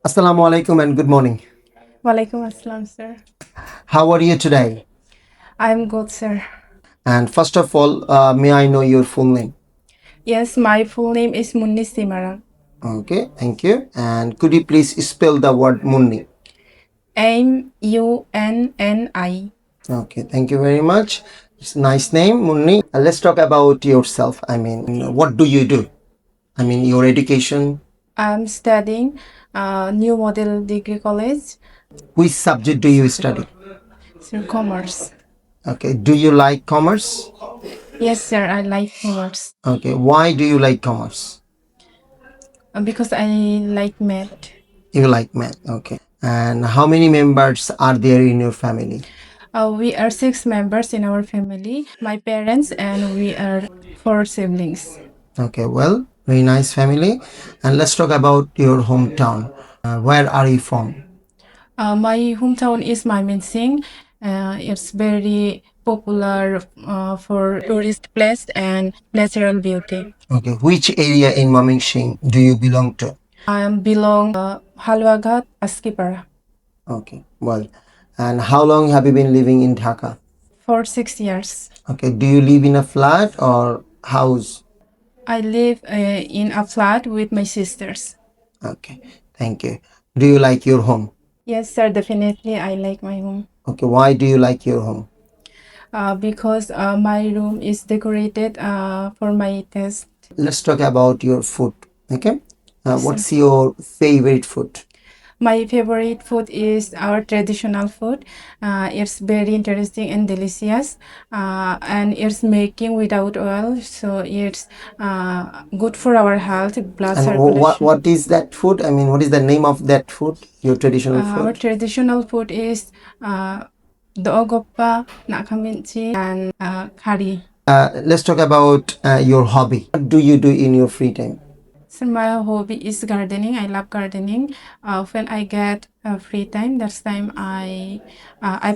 Assalamu alaikum and good morning. Walaikum assalam, sir. How are you today? I'm good, sir. And first of all, may I know your full name? Yes, my full name is Munni Simarang. Okay, thank you. And could you please spell the word Munni? Munni. Okay, thank you very much. It's a nice name, Munni. Let's talk about yourself. I mean, what do you do? I mean, your education. I'm studying New Model Degree College, Which subject do you study? sir, commerce. Okay, do you like commerce? Yes, sir, I like commerce Okay, why do you like commerce? because I like math. You like math. Okay. And how many members are there in your family? We are 6 members in our family, my parents, and we are 4 siblings. Okay, well, very nice family. And let's talk about your hometown. Where are you from? My hometown is Mymensingh. It's very popular for tourist place and natural beauty. Okay, which area in Mymensingh do you belong to? I belong Halwaghat, Askipara Okay, well, and how long have you been living in Dhaka? for 6 years. Okay, do you live in a flat or house? I live in a flat with my sisters. Okay, thank you. Do you like your home? Yes, sir, definitely I like my home. Okay, why do you like your home? Because my room is decorated for my taste. Let's talk about your food. Okay, Yes, sir. what's your favorite food? My favorite food is our traditional food. It's very interesting and delicious, and it's making without oil, so it's good for our health, blood And circulation. what is that food? I mean, what is the name of that food? Your traditional Our food? traditional food is doogoppa, nakaminchi, and curry. Let's talk about your hobby. What do you do in your free time? So my hobby is gardening. I love gardening. When I get free time, that's time I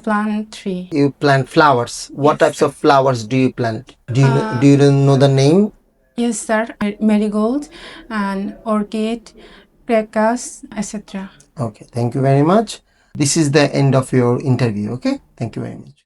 plant tree. You plant flowers. What Yes, types sir. of flowers do you plant? Uh, Do you know the name? Yes, sir. Marigold and orchid, crocus, etc. Okay, thank you very much. This is the end of your interview. Okay, thank you very much.